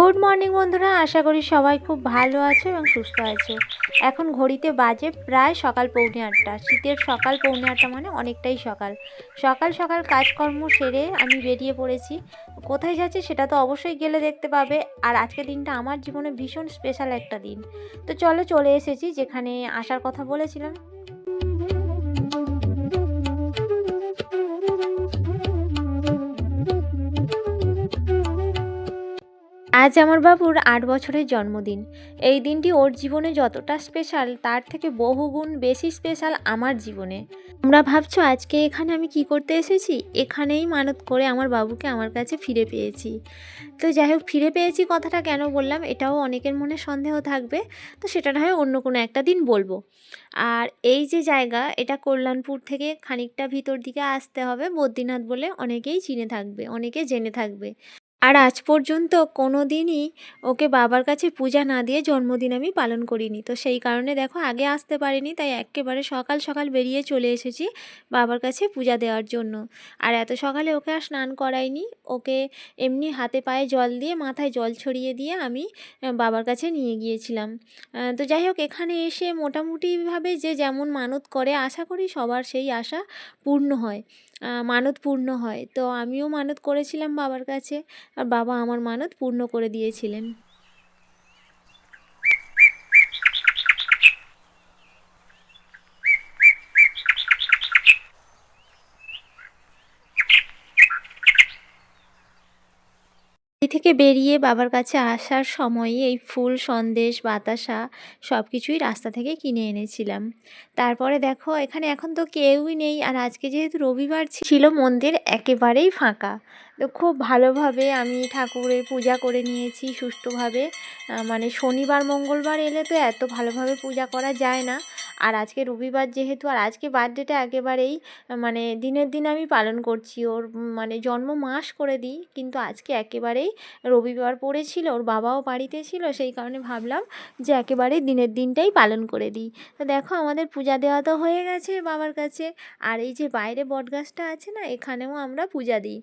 Good morning বন্ধুরা, আশা করি সবাই খুব ভালো আছো এবং সুস্থ আছো। এখন ঘড়িতে বাজে প্রায় সকাল 7:45। শীতের সকাল 7:45 মানে অনেকটাই সকাল। সকাল সকাল কাজকর্ম সেরে আমি বেরিয়ে পড়েছি। কোথায় যাচ্ছি সেটা তো অবশ্যই গেলে দেখতে পাবে। আর আজকের দিনটা আমার জীবনে ভীষণ স্পেশাল একটা দিন। তো চলো, চলে এসেছি যেখানে আসার কথা বলেছিলাম। আজ আমার বাবুর 8 বছরের জন্মদিন। এই দিনটি ওর জীবনে যতটা স্পেশাল তার থেকে বহুগুণ বেশি স্পেশাল আমার জীবনে। তোমরা ভাবছো আজকে এখানে আমি কি করতে এসেছি? এখানেই মানত করে আমার বাবুকে আমার কাছে ফিরে পেয়েছি। তো যাই হোক, ফিরে পেয়েছি কথাটা কেন বললাম এটাও অনেকের মনে সন্দেহ থাকবে। তো সেটা না হয় অন্য কোনো একটা দিন বলবো। আর এই যে জায়গা, এটা কল্যাণপুর থেকে খানিকটা ভিতর দিকে আসতে হবে। বদ্রীনাথ বলে অনেকেই চিনে থাকবে, অনেকে জেনে থাকবে। আর আজ পর্যন্ত কোনো দিনই ওকে বাবার কাছে পূজা না দিয়ে জন্মদিন আমি পালন করিনি। তো সেই কারণে দেখো আগে আসতে পারিনি, তাই একেবারে সকাল সকাল বেরিয়ে চলে এসেছি বাবার কাছে পূজা দেওয়ার জন্য। আর এত সকালে ওকে আর স্নান করাইনি, ওকে এমনি হাতে পায়ে জল দিয়ে মাথায় জল ছড়িয়ে দিয়ে আমি বাবার কাছে নিয়ে গিয়েছিলাম। তো যাই হোক, এখানে এসে মোটামুটিভাবে যে যেমন মানত করে আশা করি সবার সেই আশা পূর্ণ হয়, মানত পূর্ণ হয়। তো আমিও মানত করেছিলাম বাবার কাছে, আর বাবা আমার মানত পূর্ণ করে দিয়েছিলেন। বাড়ি থেকে বেরিয়ে বাবার কাছে আসার সময় এই ফুল, সন্দেশ, বাতাসা সব কিছুই রাস্তা থেকে কিনে এনেছিলাম। তারপরে দেখো এখানে এখন তো কেউই নেই, আর আজকে যেহেতু রবিবার ছিল মন্দির একেবারেই ফাঁকা। তো খুব ভালোভাবে আমি ঠাকুরের পূজা করে নিয়েছি সুষ্ঠুভাবে। মানে শনিবার মঙ্গলবার এলে তো এত ভালোভাবে পূজা করা যায় না। আর আজকে রবিবার যেহেতু, আর আজকে বার্থডেটা একেবারেই মানে দিনের দিন আমি পালন করছি। ওর মানে জন্ম মাস করে দিই, কিন্তু আজকে একেবারেই রবিবার পড়েছিল, ওর বাবাও বাড়িতে ছিল, সেই কারণে ভাবলাম যে একেবারেই দিনের দিনটাই পালন করে দিই। তো দেখো আমাদের পূজা দেওয়া তো হয়ে গেছে বাবার কাছে। আর এই যে বাইরে বটগাছটা আছে না, এখানেও আমরা পূজা দিই।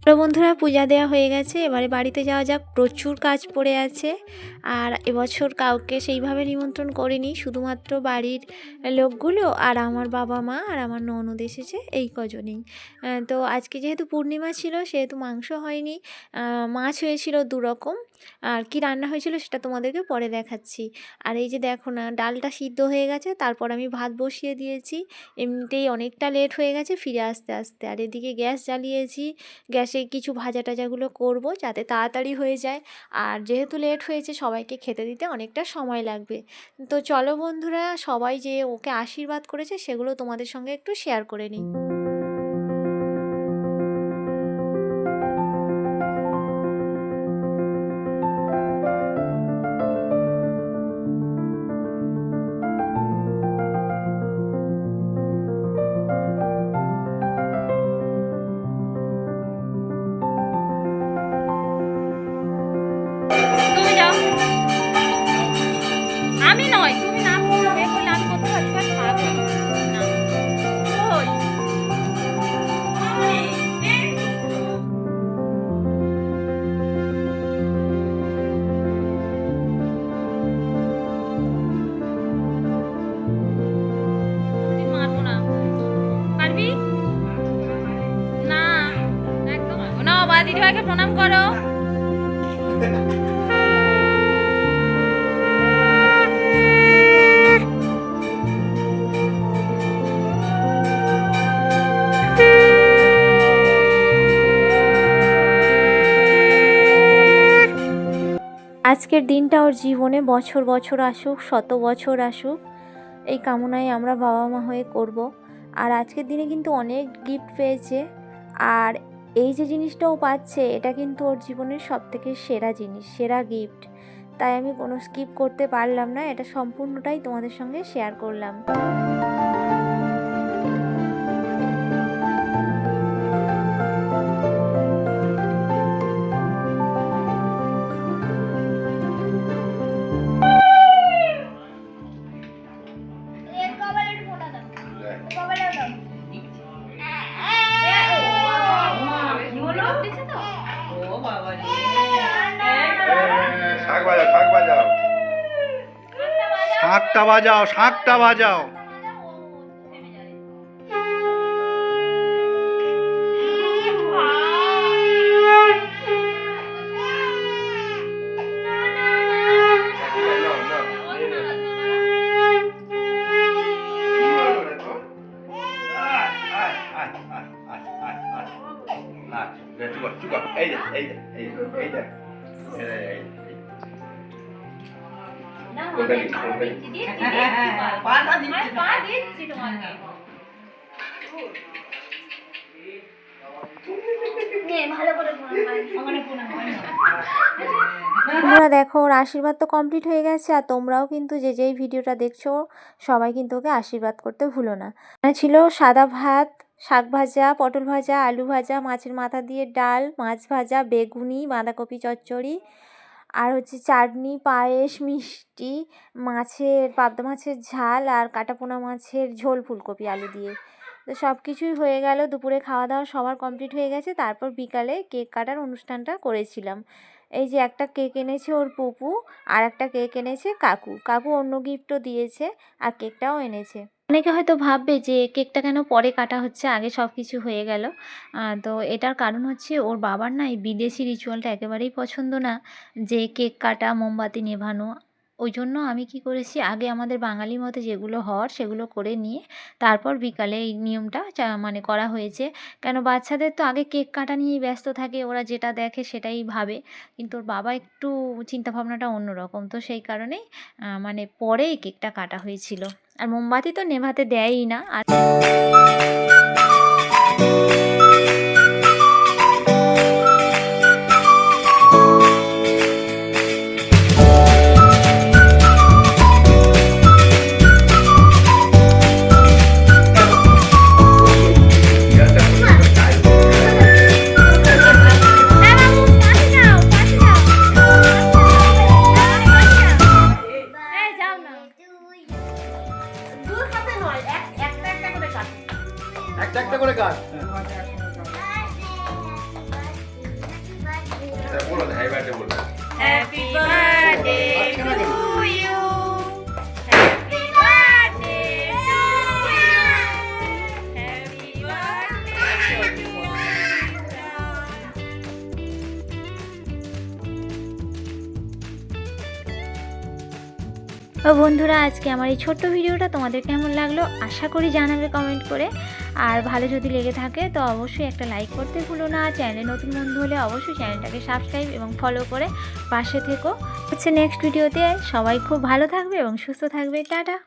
তো বন্ধুরা, পূজা দেওয়া হয়ে গেছে, এবারে বাড়িতে যাওয়া যাক। প্রচুর কাজ পড়ে আছে। আর এবছর কাউকে সেইভাবে নিমন্ত্রণ করিনি, শুধুমাত্র বাড়ির লোকগুলো আর আমার বাবা মা আর আমার ননদ এসেছে, এই কজনেই। তো আজকে যেহেতু পূর্ণিমা ছিল সেহেতু মাংস হয়নি, মাছ হয়েছিল 2 রকম। আর কি রান্না হয়েছিল সেটা তোমাদেরকে পরে দেখাচ্ছি। আর এই যে দেখো না, ডালটা সিদ্ধ হয়ে গেছে, তারপর আমি ভাত বসিয়ে দিয়েছি। এমনিতেই অনেকটা লেট হয়ে গেছে ফিরে আসতে আসতে। আর এদিকে গ্যাস জ্বালিয়েছি, গ্যাসে কিছু ভাজা টাজাগুলো করব যাতে তাড়াতাড়ি হয়ে যায়। আর যেহেতু লেট হয়েছে সবাইকে খেতে দিতে অনেকটা সময় লাগবে। তো চলো বন্ধুরা, সবাই যে ওকে আশীর্বাদ করেছে সেগুলো তোমাদের সঙ্গে একটু শেয়ার করে নিই। তুমি যাও, আমি নয়, তুমি না করবে বলে আমি করতে পারি না, পারবে না। ওই কোনোদিন মারবো না, পারবি না? একদম না, বা দিদিভাইকে প্রণাম করো। আজকের দিনটা ওর জীবনে বছর বছর আসুক, শত বছর আসুক, এই কামনাই আমরা বাবা মা হয়ে করব। আর আজকের দিনে কিন্তু অনেক গিফট পেয়েছে, আর এই যে জিনিসটা ও পাচ্ছে এটা কিন্তু ওর জীবনের সবথেকে সেরা জিনিস, সেরা গিফট। তাই আমি কোনো স্কিপ করতে পারলাম না, এটা সম্পূর্ণটাই তোমাদের সঙ্গে শেয়ার করলাম। শাঁখটা বাজাও, শাঁখটা বাজাও। তোমরা দেখো ওর আশীর্বাদ তো কমপ্লিট হয়ে গেছে, আর তোমরাও কিন্তু যে যেই ভিডিওটা দেখছো সবাই কিন্তু ওকে আশীর্বাদ করতে ভুলো না। ছিল সাদা ভাত, শাক ভাজা, পটল ভাজা, আলু ভাজা, মাছের মাথা দিয়ে ডাল, মাছ ভাজা, বেগুনি, বাঁধাকপি চচ্চড়ি, আর হচ্ছে চাটনি, পায়েস, মিষ্টি, পাবদা মাছের ঝাল, আর কাটাপোনা মাছের ঝোল ফুলকপি আলু দিয়ে। তো সব কিছুই হয়ে গেল, দুপুরে খাওয়া দাওয়া সবার কমপ্লিট হয়ে গেছে। তারপর বিকালে কেক কাটার অনুষ্ঠানটা করেছিলাম। এই যে একটা কেক এনেছে ওর পুপু, আর একটা কেক এনেছে কাকু অন্য গিফটও দিয়েছে, আর কেকটাও এনেছে। অনেকে হয়তো ভাববে যে কেকটা কেন পরে কাটা হচ্ছে, আগে সব কিছু হয়ে গেল। তো এটার কারণ হচ্ছে ওর বাবার না এই বিদেশি রিচুয়ালটা একেবারেই পছন্দ না, যে কেক কাটা, মোমবাতি নেভানো। ওই জন্য আমি কি করেছি, আগে আমাদের বাঙালি মতে যেগুলো হওয়ার সেগুলো করে নিয়ে তারপর বিকালে এই নিয়মটা মানে করা হয়েছে। কেন বাচ্চাদের তো আগে কেক কাটা নিয়েই ব্যস্ত থাকে, ওরা যেটা দেখে সেটাই ভাবে, কিন্তু ওর বাবা একটু চিন্তাভাবনাটা অন্যরকম, তো সেই কারণেই মানে পরে এই কেকটা কাটা হয়েছিল। আর মোমবাতি তো নেভাতে দেয়ই না। আর একটা করে কাট। বলো হ্যাপি বার্থডে বলো। Happy birthday to you, happy birthday to you, happy birthday to you. বন্ধুরা, আজকে আমার এই ছোট্ট ভিডিওটা তোমাদের কেমন লাগলো আশা করি জানাবে কমেন্ট করে। আর ভালো যদি লেগে থাকে তো অবশ্যই একটা লাইক করতে ভুলো না। চ্যানেলে নতুন বন্ধু হলে অবশ্যই চ্যানেলটাকে সাবস্ক্রাইব এবং ফলো করে পাশে থেকো। হচ্ছে নেক্সট ভিডিওতে। সবাই খুব ভালো থাকবে এবং সুস্থ থাকবে। টাটা।